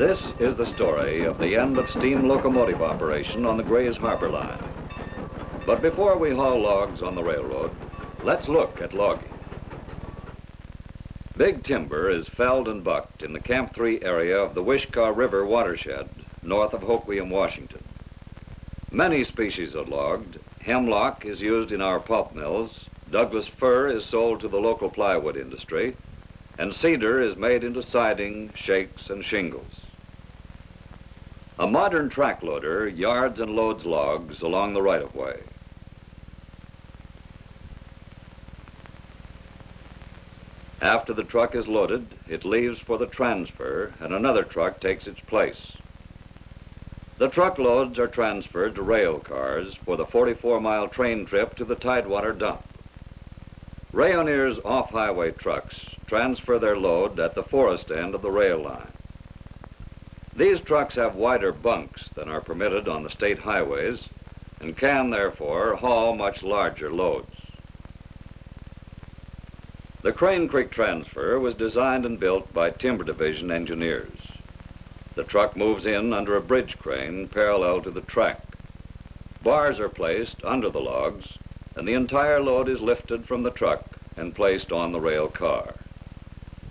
This is the story of the end of steam locomotive operation on the Grays Harbor line. But before we haul logs on the railroad, let's look at logging. Big timber is felled and bucked in the Camp 3 area of the Wishkah River watershed, north of Hoquiam, Washington. Many species are logged. Hemlock is used in our pulp mills, Douglas fir is sold to the local plywood industry, and cedar is made into siding, shakes, and shingles. A modern track loader yards and loads logs along the right-of-way. After the truck is loaded, it leaves for the transfer, and another truck takes its place. The truckloads are transferred to rail cars for the 44-mile train trip to the Tidewater dump. Rayonier's off-highway trucks transfer their load at the forest end of the rail line. These trucks have wider bunks than are permitted on the state highways and can, therefore, haul much larger loads. The Crane Creek transfer was designed and built by Timber Division engineers. The truck moves in under a bridge crane parallel to the track. Bars are placed under the logs, and the entire load is lifted from the truck and placed on the rail car.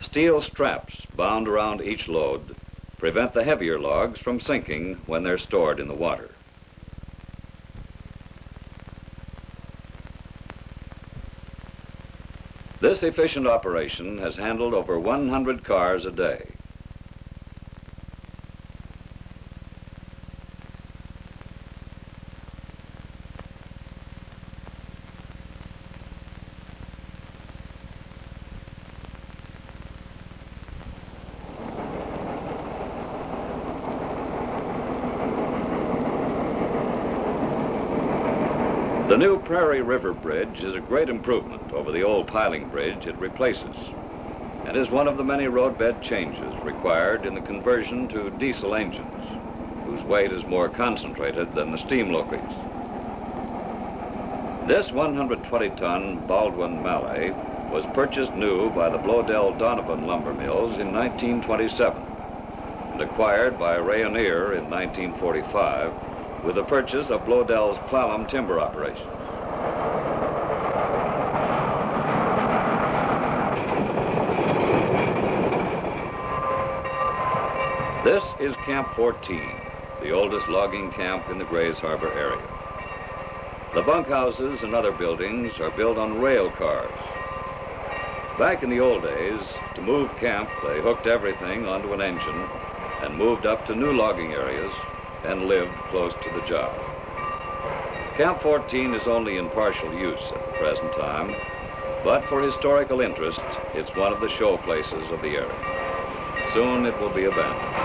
Steel straps bound around each load prevent the heavier logs from sinking when they're stored in the water. This efficient operation has handled over 100 cars a day. The new Prairie River Bridge is a great improvement over the old piling bridge it replaces, and is one of the many roadbed changes required in the conversion to diesel engines, whose weight is more concentrated than the steam locomotives. This 120-ton Baldwin Mallet was purchased new by the Blodell Donovan lumber mills in 1927 and acquired by Rayonier in 1945 with the purchase of Blodell's Clallam timber operation. This is Camp 14, the oldest logging camp in the Grays Harbor area. The bunkhouses and other buildings are built on rail cars. Back in the old days, to move camp, they hooked everything onto an engine and moved up to new logging areas and lived close to the job. Camp 14 is only in partial use at the present time, but for historical interest, it's one of the show places of the area. Soon it will be abandoned.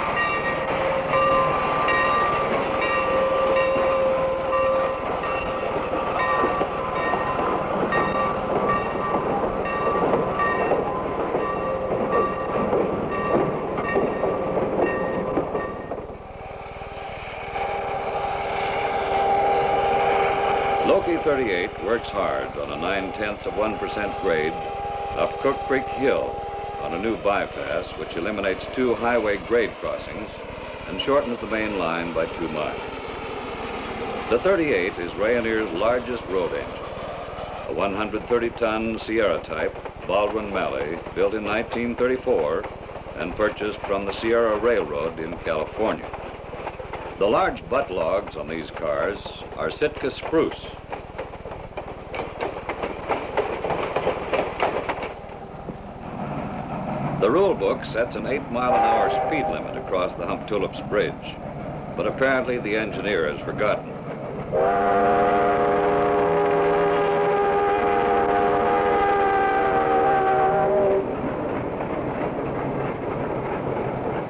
Loki 38 works hard on a 0.9% grade up Cook Creek Hill on a new bypass which eliminates 2 highway grade crossings and shortens the main line by 2 miles. The 38 is Rayonier's largest road engine, a 130-ton Sierra type Baldwin Mallet built in 1934 and purchased from the Sierra Railroad in California. The large butt logs on these cars are Sitka spruce. The rule book sets an 8-mile-an-hour speed limit across the Hump Tulips Bridge, but apparently the engineer has forgotten.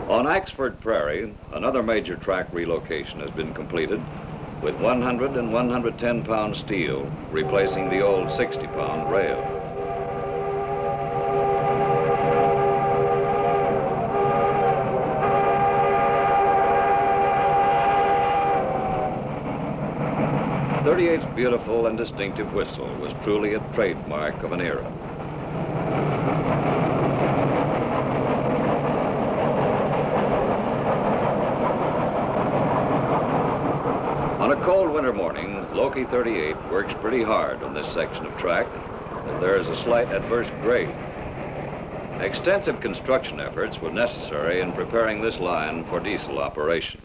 On Axford Prairie, another major track relocation has been completed with 100 and 110-pound steel replacing the old 60-pound rail. .38's beautiful and distinctive whistle was truly a trademark of an era. morning, Loki 38 works pretty hard on this section of track, as there is a slight adverse grade. Extensive construction efforts were necessary in preparing this line for diesel operation.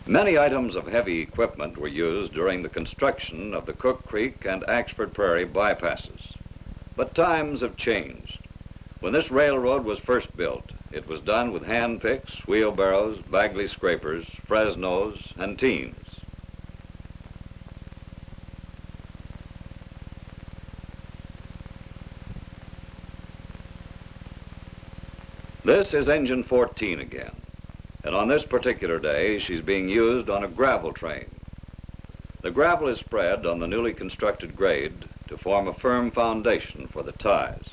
Many items of heavy equipment were used during the construction of the Cook Creek and Axford Prairie bypasses. But times have changed. When this railroad was first built, it was done with hand picks, wheelbarrows, Bagley scrapers, Fresnos, and teams. This is engine 14 again, and on this particular day, she's being used on a gravel train. The gravel is spread on the newly constructed grade to form a firm foundation for the ties.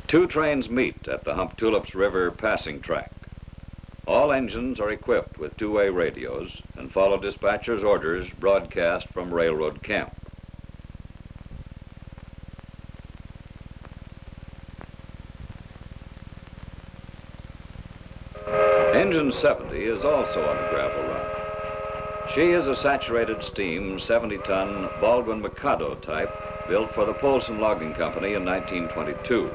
Two trains meet at the Hump Tulips River passing track. All engines are equipped with two-way radios and follow dispatcher's orders broadcast from railroad camp. Engine 70 is also on a gravel run. She is a saturated steam 70-ton Baldwin Mikado type built for the Polson Logging Company in 1922.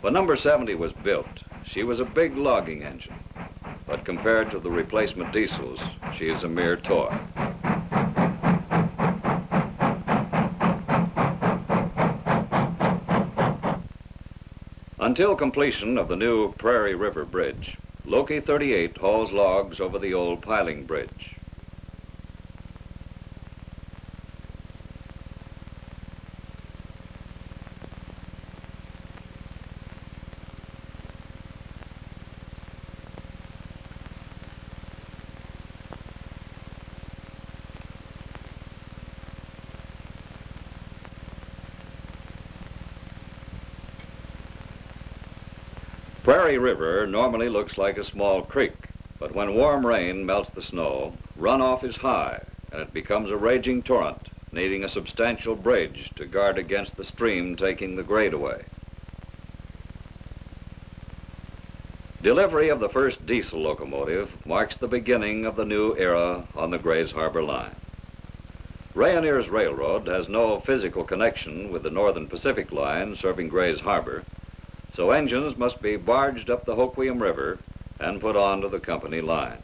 When number 70 was built, she was a big logging engine, but compared to the replacement diesels, she is a mere toy. Until completion of the new Prairie River Bridge, Loki 38 hauls logs over the old piling bridge. Prairie River normally looks like a small creek, but when warm rain melts the snow, runoff is high and it becomes a raging torrent, needing a substantial bridge to guard against the stream taking the grade away. Delivery of the first diesel locomotive marks the beginning of the new era on the Grays Harbor line. Rayonier's railroad has no physical connection with the Northern Pacific line serving Grays Harbor, so engines must be barged up the Hoquiam River and put onto the company line.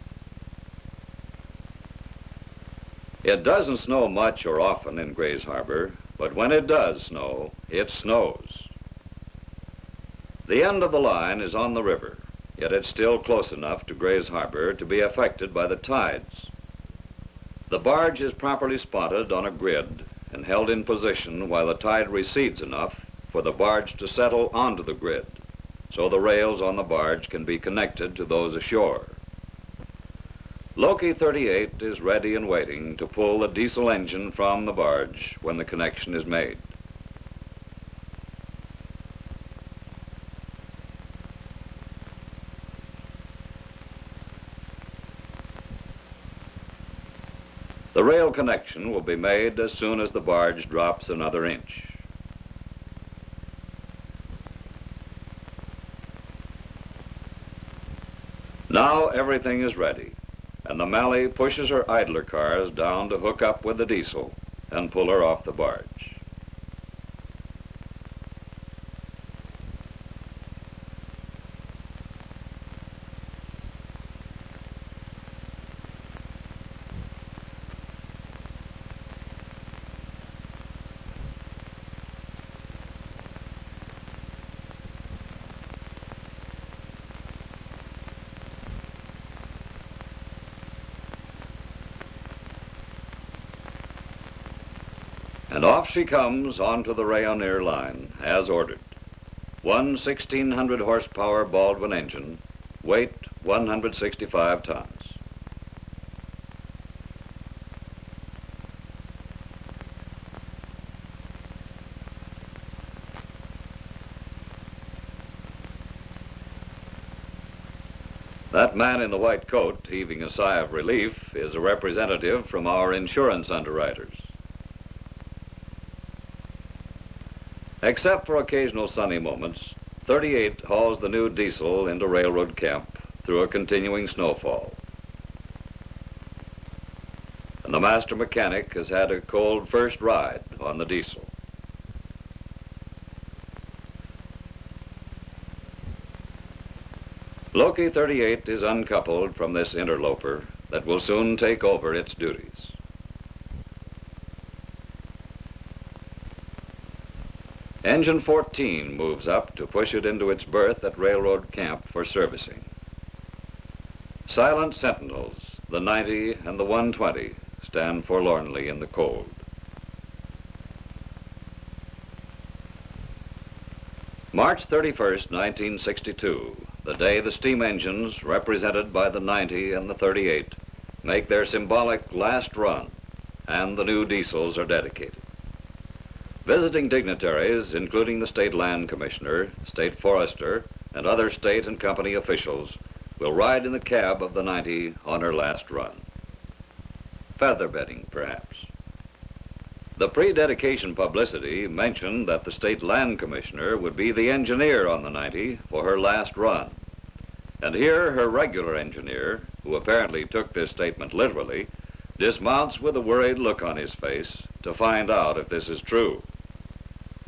It doesn't snow much or often in Grays Harbor, but when it does snow, it snows. The end of the line is on the river, yet it's still close enough to Grays Harbor to be affected by the tides. The barge is properly spotted on a grid and held in position while the tide recedes enough for the barge to settle onto the grid, so the rails on the barge can be connected to those ashore. Loki 38 is ready and waiting to pull the diesel engine from the barge when the connection is made. The rail connection will be made as soon as the barge drops another inch. Now everything is ready, and the Malley pushes her idler cars down to hook up with the diesel and pull her off the barge. And off she comes onto the Rayonier line, as ordered. One 1,600 horsepower Baldwin engine, weight 165 tons. That man in the white coat, heaving a sigh of relief, is a representative from our insurance underwriters. Except for occasional sunny moments, 38 hauls the new diesel into railroad camp through a continuing snowfall. And the master mechanic has had a cold first ride on the diesel. Loki 38 is uncoupled from this interloper that will soon take over its duties. Engine 14 moves up to push it into its berth at railroad camp for servicing. Silent sentinels, the 90 and the 120, stand forlornly in the cold. March 31st, 1962, the day the steam engines, represented by the 90 and the 38, make their symbolic last run, and the new diesels are dedicated. Visiting dignitaries, including the State Land Commissioner, State Forester, and other state and company officials, will ride in the cab of the 90 on her last run. Feather bedding, perhaps. The pre-dedication publicity mentioned that the State Land Commissioner would be the engineer on the 90 for her last run. And here her regular engineer, who apparently took this statement literally, dismounts with a worried look on his face to find out if this is true.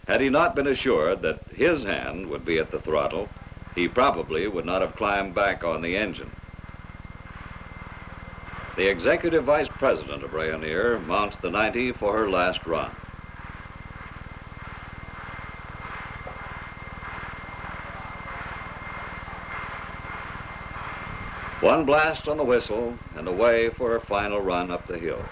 Had he not been assured that his hand would be at the throttle, he probably would not have climbed back on the engine. The Executive Vice President of Rayonier mounts the 90 for her last run. One blast on the whistle and away for her final run up the hill.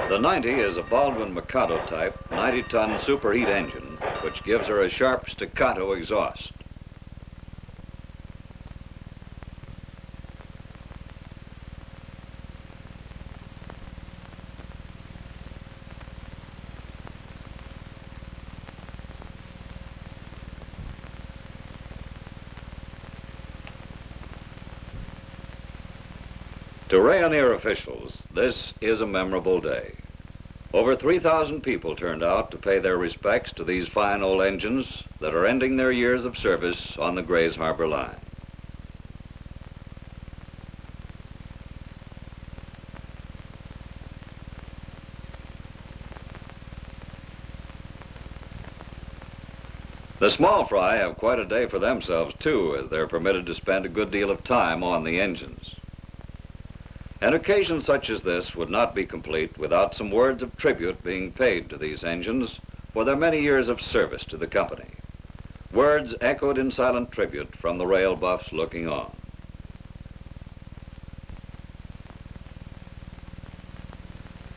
The 90 is a Baldwin Mikado type 90-ton superheat engine, which gives her a sharp staccato exhaust. To Rayonier officials, this is a memorable day. Over 3,000 people turned out to pay their respects to these fine old engines that are ending their years of service on the Grays Harbor line. The small fry have quite a day for themselves, too, as they're permitted to spend a good deal of time on the engines. An occasion such as this would not be complete without some words of tribute being paid to these engines for their many years of service to the company. Words echoed in silent tribute from the rail buffs looking on.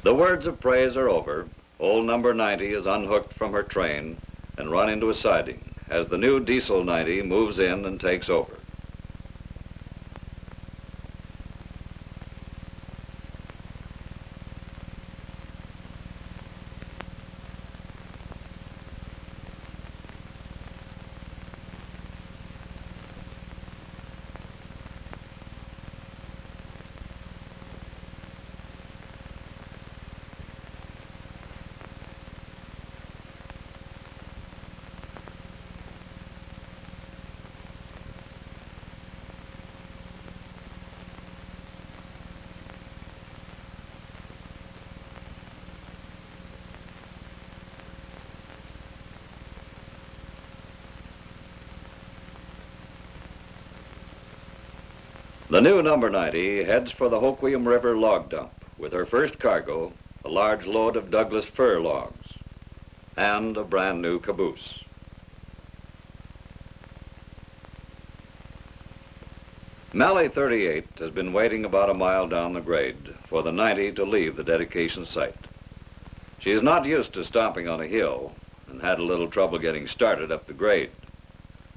The words of praise are over. Old number 90 is unhooked from her train and run into a siding as the new diesel 90 moves in and takes over. The new number 90 heads for the Hoquiam River log dump with her first cargo, a large load of Douglas fir logs, and a brand new caboose. Mallets 38 has been waiting about a mile down the grade for the 90 to leave the dedication site. She is not used to stomping on a hill and had a little trouble getting started up the grade.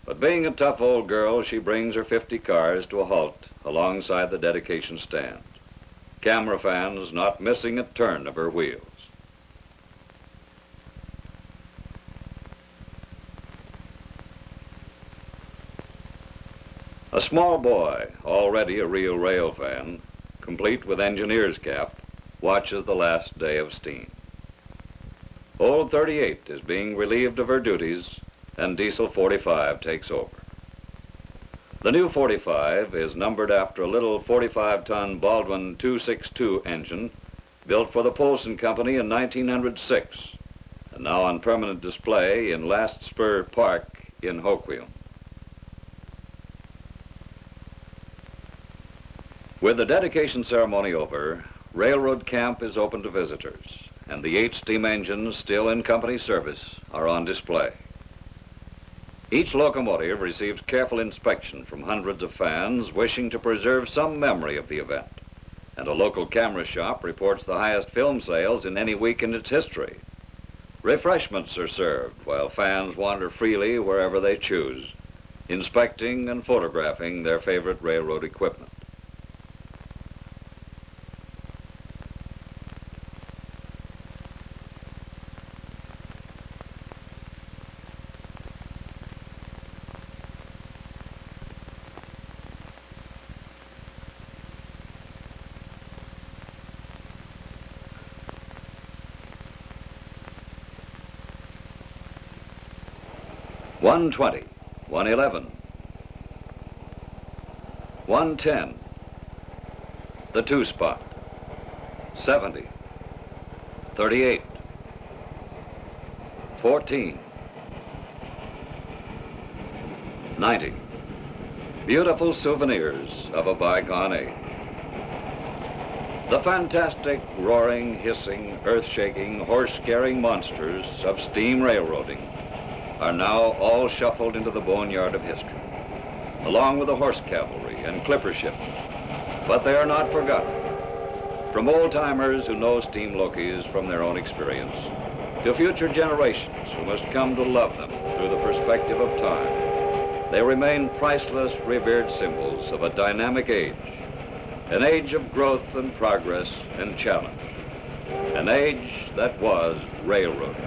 But being a tough old girl, she brings her 50 cars to a halt alongside the dedication stand. Camera fans not missing a turn of her wheels. A small boy, already a real rail fan, complete with engineer's cap, watches the last day of steam. Old 38 is being relieved of her duties, and Diesel 45 takes over. The new 45 is numbered after a little 45-ton Baldwin 262 engine built for the Polson Company in 1906, and now on permanent display in Last Spur Park in Hoquiam. With the dedication ceremony over, Railroad Camp is open to visitors, and the 8 steam engines still in company service are on display. Each locomotive receives careful inspection from hundreds of fans wishing to preserve some memory of the event, and a local camera shop reports the highest film sales in any week in its history. Refreshments are served while fans wander freely wherever they choose, inspecting and photographing their favorite railroad equipment. $120, $111, $110, the 2-spot, $70, $38, $14, $90. Beautiful souvenirs of a bygone age. The fantastic, roaring, hissing, earth-shaking, horse-scaring monsters of steam railroading are now all shuffled into the boneyard of history, along with the horse cavalry and clipper shipment. But they are not forgotten. From old-timers who know steam lokies from their own experience, to future generations who must come to love them through the perspective of time, they remain priceless, revered symbols of a dynamic age, an age of growth and progress and challenge, an age that was railroading.